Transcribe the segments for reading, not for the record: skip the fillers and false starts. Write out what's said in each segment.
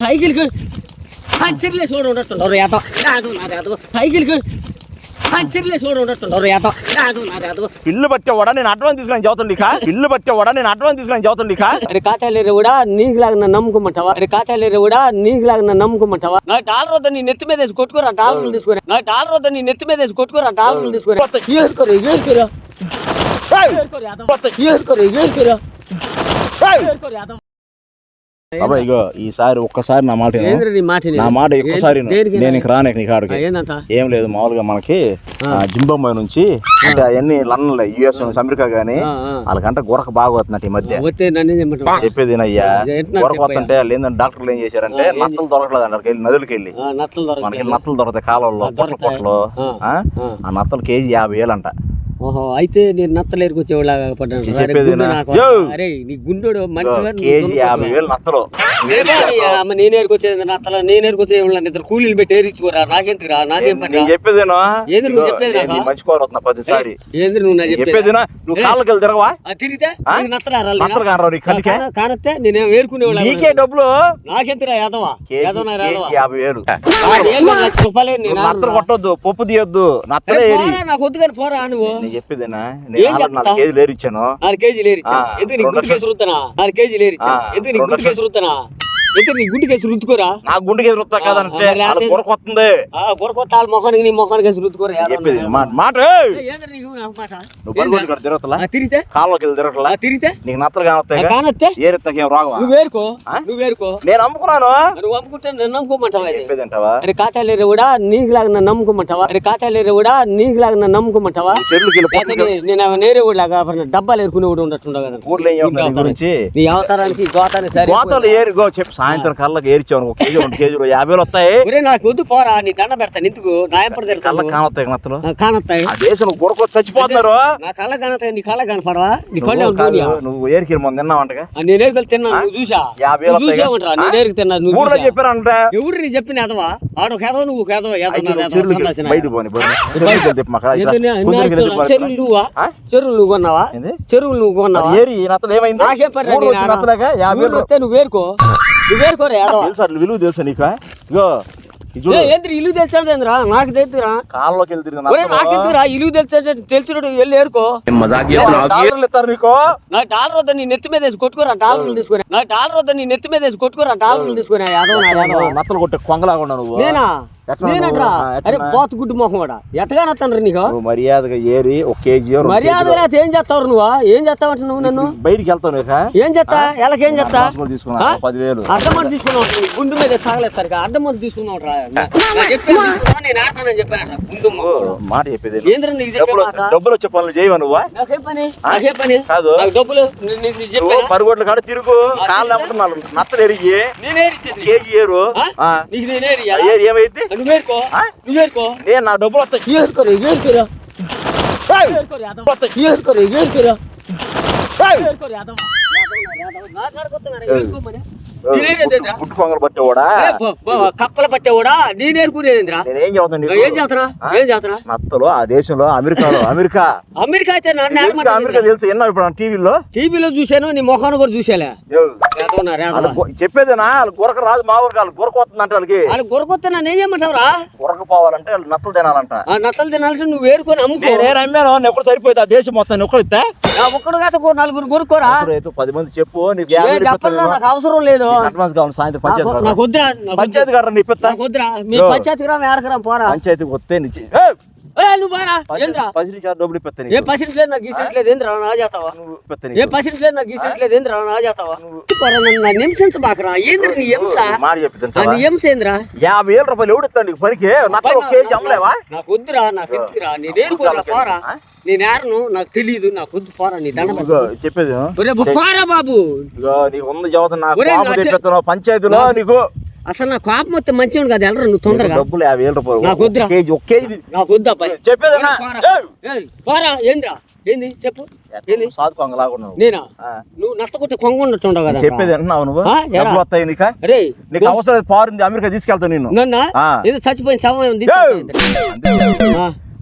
సైకిల్కి పంచర్లే చూడు ఉండట్టున్నారు ఏదో సైకిల్కి పంచర్లే చూడు ఉండట్టున్నారు ఏదో పిల్లు పట్టేవాడా నేను అడ్వాన్స్ తీసుకుని చదువుతుంది పిల్లు పట్టేవాడా నేను అడ్వాన్స్ తీసుకుని చదువుతుంది అరే కాచాలేరు కూడా నీకు లాగా నమ్ముకోమంటావా అరే కాచాలేరు కూడా నీకు లాగా నమ్ముకోమంటావా నాకు డాలర్ వద్ద నీ నెత్తి మీద వేసి కొట్టుకోరా డాలర్లు తీసుకురా నాకు డాలర్ వద్ద నీ నెత్తి మీద వేసి కొట్టుకోరా డాలర్లు తీసుకురా బాబా ఇగో ఈసారి ఒక్కసారి నా మాట నా మాట ఒక్కసారి నేను ఇక రాను నీ కాడికి ఏం లేదు మామూలుగా మనకి జింబాబ్వే నుంచి అంటే అవన్నీ లండన్ యుఎస్ అమెరికా గానీ వాళ్ళకంటే గురక బాగా వస్తున్నట్టు ఈ మధ్య చెప్పేది అయ్యా గురక వస్తుంటే వాళ్ళు ఏంటంటే డాక్టర్లు ఏం చేశారంటే నత్తలు దొరకలేదు అంటారు నదులకి వెళ్ళి మనకి నత్తలు దొరుకుతాయి కాలంలో పొట్లు ఆ నత్తలు కేజీ 50,000 అంట. ఓహో అయితే నేను నత్తలేరుకు వచ్చేవాళ్ళగా అరే నీ గుండోడు నేనేరుకు వచ్చేది నత్తలు నేనేరుకు వచ్చేవాళ్ళ ఇద్దరు కూలీలు పెట్టి ఏరించుకోరా నాకెందుకు రా నాకేం చెప్పేదేనా ఏంది నువ్వు చెప్పేది ప్రతిసారి ఏంది నువ్వు చెప్పేది నువ్వు కాళ్ళకి తిరగవా తిరిగితే కానొస్తే నేను ఏరుకునేవాళ్ళ నీకే డబ్బులు నాకెందుకురా యాదవా 50,000 లక్ష రూపాయలు నత్తలు కొట్టొద్దు పప్పు తీయొద్దు నత్తలే నాకు వద్దు కానీ పోరా నువ్వు చెప్పేదేనా 4 కేజీలు ఏరిచ్చాను 4 కేజీలు ఏరిచ్చా ఎందుకు నీ గుండె కేసు రుద్దనా 4 కేజీలు ఏరిచ్చా ఎందుకు నీ గుండె కేసు రుద్దనా ఎందుకు నీ గుండె కేసు రుద్దుకోరా నా గుండె కేసు రుద్దా కదంటే వస్తుంది కొరకొత్త మొఖానికి నీ మొఖానికి కేసు రుద్దుకోరా చెప్పేది మాట తిరిగితే కాళ్ళకి వెళ్ళి తిరగట్లా తిరిగితే నీకు నత్తలు కానొస్తాయి ఏరెత్తాకేం రాగవా నువ్వేరుకో నేను అమ్ముకున్నాను నువ్వు అమ్ముకుంటే నన్ను నమ్ముకోమంటావా చెప్పేదంటావా అరే కాచాలేరు కూడా నీకు లాగా నన్ను నమ్ముకోమంటావా అరే కాచాలేరు కూడా నీకు లాగా నన్ను నమ్ముకోమంటావా నేను నేరే కూడా లాగా డబ్బాలు ఏరుకునే కూడా ఉండట్టుండవు కదా గురించి నీ అవతారానికి గోతాన్ని సరే ఏరుగో చెప్పి సాయంత్రం కళ్ళకి ఏరిచావు 1 కేజీ 2 కేజీలు 50,000 వస్తాయి. నాకు వద్దు పోరా నీ దండ పెడతాను ఎందుకు నా ఎప్పుడు కళ్ళకి కానొస్తాయి నత్తలు కానొస్తాయి ఆ దేశం గురకొచ్చి చచ్చిపోతున్నారు నా కళ్ళ కానొస్తాయి నీ కళ్ళ కనపడవా నీ కళ్ళు నువ్వు ఏరికి మొన్న తిన్నావంటగా నేను ఏరికి తిన్నా నువ్వు చూసా 50,000 చూసామంటా నేను ఏరికి తిన్నా నువ్వు ఊర్లో చెప్పారంట ఎవరు నీ చెప్పిన ఎదవా ఆడు కేదవ నువ్వు కేదవ చెరువులు నువ్వా చెరువులు నువ్వు కొన్నావా చెరువులు నువ్వు కొన్నావా ఏరి నత్తలు ఏమైంది నాకే నువ్వు వేరుకో విలువ తెలుసా నీకు ఇగో ఇల్లు తెలిసారా నాకు తెలుసురా కాళ్ళలోకి నాకెందుకురా ఇల్లు తెలిసినట్టు వెళ్ళి ఏరుకో నీకు నాకు డాలర్ వద్ద నీ నెత్తి మీద వేసి కొట్టుకోరా డాలర్లు తీసుకుని నాకు డాలర్ వద్ద నీ నెత్తి మీద వేసి కొట్టుకోరా డాలర్లు తీసుకుని నత్తలు కొట్టే కొంగలాగా నువ్వు నేనా నేనట్రా అరే పోతు గుడ్డు మొహం కూడా ఎట్టగా నత్తండ్రు నీకు మర్యాదగా ఏరి 1 కేజీ మర్యాదగా ఏం చేస్తావు నువ్వు ఏం చేస్తావంట నువ్వు నన్ను బయటికి వెళ్తావు ఏం చేస్తా ఎలాకేం చేస్తా 10,000 అడ్డమని తీసుకున్నావు గుండు మీద తాగలేదు అడ్డమని తీసుకున్నావు మాట చెప్పేది ఏంద్ర డబ్బులు వచ్చే పనులు చేయవా నువ్వు నాకే పని కాదు డబ్బులు పరుగుడ్ల కాడ తిరుగు కాళ్ళు అమ్ముతున్నాను నత్తలు ఎరిగి కేజీ ఏరు ఏరి ఏమైంది నేను నా డబ్బులు వస్తాయి గుడ్డు కొంగలు పట్టేవాడా కప్పలు పట్టేవాడా నేనేరుకునేదిరా నేనేం చదువుతాను ఏం చేస్తున్నా నత్తలు ఆ దేశంలో అమెరికా అయితే అమెరికా తెలుసు ఎన్నో ఇప్పుడు టీవీలో చూశాను నీ మొఖాన్ని కూడా చూసాలే చెప్పేదేనా వాళ్ళు గురక రాదు మా ఊరికి వాళ్ళు గురక వస్తుందంటే వాళ్ళు గురకొస్తే నన్ను ఏం చేయమంటావురా గురక పోవాలంటే వాళ్ళు నత్తలు తినాలంట నత్తలు తినాలంటే నువ్వు వేరుకొని అమ్ముకో నేను అమ్మాను ఎప్పుడు సరిపోయింది ఆ దేశం మొత్తం ఒక్కడు ఇస్తే ఒక్కడు కాదు 4 కొనుక్కోరా 10 మంది చెప్పు నీకు నాకు అవసరం లేదు అడ్వాన్స్ కావాలి సాయంత్రం పంచాయతీ గారు నీ పెద్ద మీ పంచాయతీ గ్రామం ఏడకరా పోరా పంచాయతీకి వస్తే నువ్వు బారా డబ్బులు పెడతాను ఏ పసిరిట్లేదు నాకు గీసిట్లేదు ఏంద్రా నా చేస్తావా ఏ పసిరిట్లేదు నాకు గీసిట్లేదు ఏంద్రా నా చేస్తావా నిమిషించబాకరా ఏంద్ర నీ హింస మాట చెప్తాను నీ హింస ఏంద్రా 50,000 రూపాయలు ఎవడుతాను నీకు పనికి కేజీ అమ్మలేవా నాకు వద్దురా నాకు ఎందుకురా నేను పోరా నేనేరను నాకు తెలియదు నాకు వద్దు పోరా నీ దండ చెప్పేది పోరా బాబు నీకు ఉంది చదువుతున్నా పంచాయతీలో నీకు అసలు నా కోపం వస్తే మంచిగా కదా వెళ్ళరు నువ్వు తొందరగా డబ్బులు 50,000 రూపాయలు నాకు వద్దురా కేజీ నాకు వద్దా చెప్పేదన్నా పోరా ఏంద్రా ఏంది చెప్పు ఏంది సాధు కొంగలాగా నేనా నువ్వు నచ్చకొట్టి కొంగ ఉన్నట్టుండవు కదా చెప్పేది అంటున్నావు నువ్వు డబ్బులు వస్తాయి నీకు అవసరం పారింది అమెరికా తీసుకెళ్తావు నేను నన్ను ఏదో చచ్చిపోయిన సమయం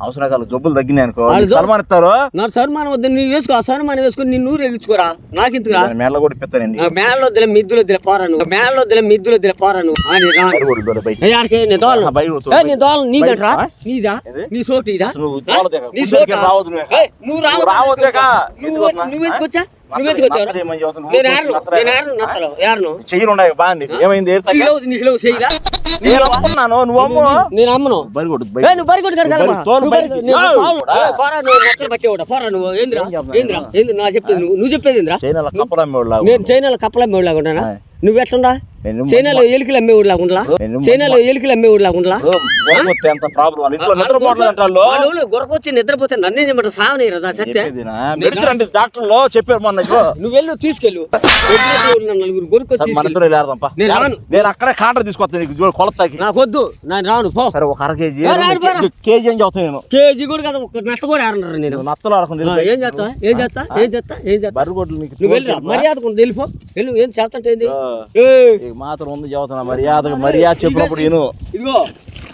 అవసరం కాదు జబ్బులు తగ్గినాయి అనుకో సన్మానం ఇస్తారు. నాకు సన్మానం వద్దు, నువ్వు వేసుకో. ఆ సన్మానం వేసుకొని నిన్ను నూరు ఎగించుకోరా. నాకు ఇంతకురా మేళ్ళ కూడా ఇప్పిస్తానండి. మేళ్ళ వద్దులే మిద్దులు వద్దులే పోరాను, మేళ్ళ వద్దులే మిద్దులు వద్దులే పోరాను అని నీ దోళ నీదట్రా, నీదా నీ సోటు ఇదా, నీ సోటు నువ్వు రావద్దు. నువ్వెందుకొచ్చా చెయ్యలు ఉన్నాయి బాగా ఏమైంది నీకు చెయ్యరా? నువ్వు నేను అమ్మను. నువ్వు పట్టేవాడా పోరా. నువ్వు ఏంద్రా ఏంద్రా ఏంది నా చెప్పేది? నువ్వు చెప్పేది ఏంద్రా? నేను చైనాలో కప్పలు అమ్మేవాళ్ళగా ఉన్నానా? నువ్వు ఎట్టుండా? చైనాలో ఎలుకలు అమ్మేవాడిలాగా ఉండలా? చైనాలో ఎలుకలు అమ్మేవాడిలాగా ఉండలా? గొరకొచ్చి నిద్రపోతే నన్ను ఏం చేయమంటారు? సావని రదా సత్య డాక్టర్లు చెప్పారు మొన్న. నువ్వు వెళ్ళు తీసుకెళ్ళు. నలుగురు గొరకొచ్చి నేను రాను. నేను అక్కడే కాంటర్ తీసుకొస్తాను కొలతకి. నాకు వద్దు, నేను రాను. పో ఒక అర కేజీ కేజీ అని చెప్తాను నేను. కేజీ కూడా కదా, ఒక నత్త కూడా ఆడన్నారు. నేను నత్తలు ఆడుకుంది. ఏం చేస్తా ఏం చేస్తా ఏం చేస్తా ఏం చేస్తా? నువ్వు వెళ్ళి మర్యాద కొంత వెళ్ళిపో. వెళ్ళు. ఏం చేస్తంటే మాత్రం ఉంది చదువుతున్నా మర్యాద మర్యాద చెప్పినప్పుడు నేను ఇదిగో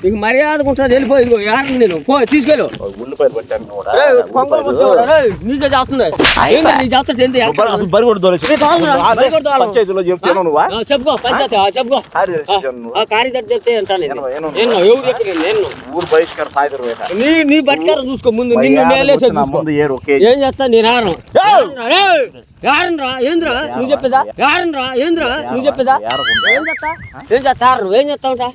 నీకు మర్యాద ఉంటుంది. వెళ్ళిపో. ఇదిగో యారు నేను పో తీసుకెళ్ళు. ఉల్లిపాయలు పట్టాను నీకే చేస్తుంది. నీ చేస్తుంటే పంచాయతీలో చెప్తాను నువ్వా? చెప్పుకో. పంచాయతీ చెప్పుకో. కార్యదర్శి చెప్తే అంటాను. ఎవరు చెప్పి ఊరు బహిష్కారం సాయంత్రం నీ పరిష్కారం చూసుకో ముందు. నిన్ను మేలేసే ఏం చేస్తా? నేను ఆరు యారంద్రా ఏంద్రా నువ్వు చెప్పేదా? యారంద్రా ఏంద్రా నువ్వు చెప్పేదా? ఏం చేస్తా ఏం చేస్తారు? ఏం చేస్తా ఉంటా?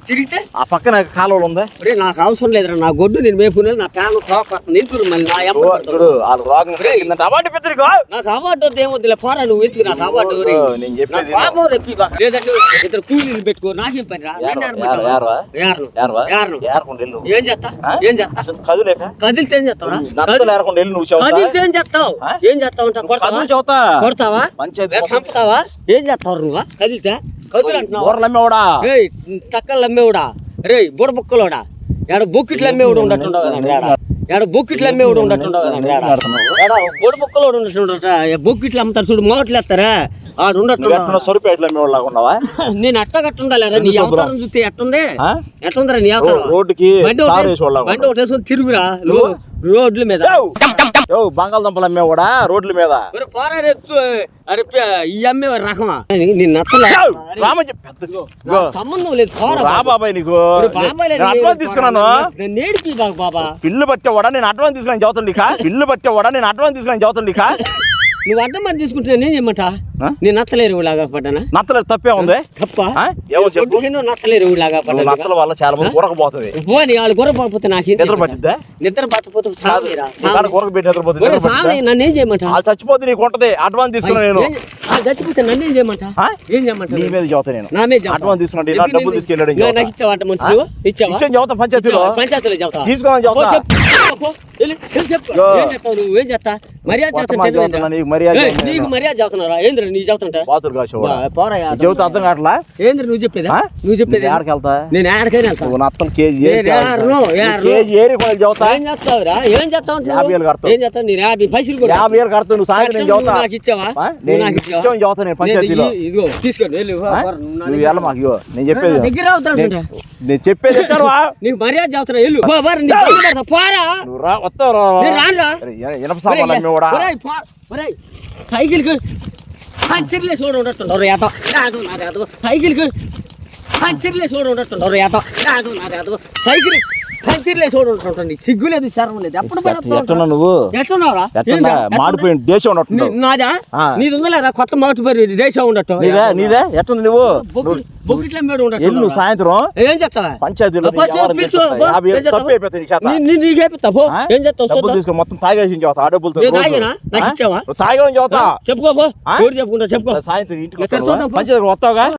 తిరిగితే ఆ పక్కన కాలువలు ఉందా? నాకు అవసరం లేదురా. నా గొడ్డు నేను మేపునే. నా ప్యాన్ నింటురు మళ్ళీ నా నాకు అవార్డు వద్దు. ఏమొద్దులే పోరా. నువ్వు ఎత్తుకు నాకు అవార్డు పాపం రెప్పి లేదంటే ఇద్దరు కూలీలు పెట్టుకో. నాకేం పని రా. ఏం చేస్తా ఏం చేస్తా? కదిలితే ఏం చేస్తావు? కదిలితే ఏం చేస్తావు? ఏం చేస్తావు? కొడతావా? చంపుతావా? ఏం చేస్తావు నువ్వు? కదిలితే కదులు అంటున్నావుడా? టక్కలు అమ్మేవుడా? రే బుడబుక్కలోడా? ఎడ బొక్కిట్లు అమ్మేవాడు ఉండట్టుండవు కదా. ఎడ బొక్కిట్లు అమ్మేవాడు ఉండట్టుండవు కదా. బుడబుక్కలోడు ఉండట్టు బొక్కిట్లు అమ్ముతారు చూడు. మోట్లు వేస్తారా? ఆడు ఉండట్టు సరిపేట్లు అమ్మేవాళ్ళగా ఉన్నావా? నేను ఎట్టగట్టుండాలిరా. నీ అవతారం చూస్తే ఎట్టుంది? ఎట్టుందిరా నీ అవతారం? రోడ్డుకి బండి ఒకటి వేసుకొని తిరుగురా రోడ్ల మీద. బంగాళదుంపలు అమ్మేవాడా రోడ్ల మీద? అరే ఈ అమ్మే రకమా? నీ నత్తలు సంబంధం లేదు. బాబాయ్ నీకు అడ్వాన్స్ తీసుకున్నాను. నేడిపి బాబా. ఇల్లు పట్టేవాడా? నేను అడ్వాన్స్ తీసుకుని చదువుతుంది. ఇల్లు పట్టేవాడా? నేను అడ్వాన్స్ తీసుకుని చదువుతుంది. నువ్వు అడ్డం మరి తీసుకుంటున్నా నేను చేయమంటా? నేను నత్తలేరు లాగా పడ్డానా? నత్తలేదు తప్పే ఉంది. తప్ప నత్తలేరు లాగా పడ్డా. నత్తల వల్ల చాలా మంది గురకపోతుంది. పోనీ వాళ్ళు గురకపోతే నాకు నిద్ర పట్టిద్దా? నిద్ర పట్టకపోతే నన్ను ఏం చేయమంటా? చచ్చిపోతే నీకు ఉంటది. అడ్వాన్స్ తీసుకున్నా నేను. చచ్చిపోతే నన్ను ఏం చేయమంటా? ఏం చేయమంటా? నీ మీద చదువుతా నేను. నా మీద అడ్వాన్స్ తీసుకున్నా. డబ్బులు తీసుకెళ్ళాడు. నాకు ఇచ్చావాట మనుషులు చదువుతా పంచాయతీలో చదువుతా తీసుకోవాలని ఏం చేస్తావు? నువ్వు ఏం చేస్తా? మర్యాద చేస్తా. నీకు మర్యాద చేస్తున్నారా? ఏంద్ర నీ చెప్తుంటా? చెబుతా అర్థం కావట్లా? ఏంద్ర నువ్వు చెప్పేదా? నువ్వు చెప్పేది వెళ్తా. నేను ఆడకైనా వెళ్తాను. నత్తలు కేజీ ఏం చేస్తావురా? ఏం చేస్తావు? 50,000 కడతావు. ఏం చేస్తావు? నేను 50 పైసలు కూడా 50,000 కడతావు. నువ్వు సాయంత్రం చదువుతా. నాకు ఇచ్చావా? చదువుతా నేను పంచాయతీలో. ఇదిగో తీసుకోండి. నువ్వు వెళ్ళ మాకు. ఇగో నేను చెప్పేది దగ్గర అవుతాను. నేను చెప్పేది నీకు మర్యాద చదువుతున్నా. వెళ్ళు పోరా. వస్తావు. ఇనప సామాన్లు అమ్మేవాడా? సైకిల్కి పంచర్లే చూడ ఉండట్టున్నారు. సైకిల్కి పంచర్లే చూడ ఉండట్టున్నారు. సైకిల్ పంచర్లే చూడ ఉంటుంటండి. సిగ్గు లేదు, శరం లేదు. ఎప్పుడు నువ్వు ఎట్టున్నావురా? మాడిపోయిన దేశం ఉన్నట్టు. నాదా? నీది ఉందా? కొత్త మాటిపోయి దేశం ఉండట్టు. నీదే ఎట్టుంది? నువ్వు బొక్కిట్ల మీద ఉండట్టు. నువ్వు సాయంత్రం ఏం చెప్తావా? పంచాయతీలో నీకేపిస్తావు? ఏం చెప్తావు? తీసుకో మొత్తం తాగేసి చదువుతా. ఆ డబ్బులతో నాకు ఇచ్చావా? తాగేసి చదువుతా. చెప్పుకోబో. చెప్పుకుంటా చెప్పుకో. సాయంత్రం ఇంటికి పంచాయతీ వస్తావుగా?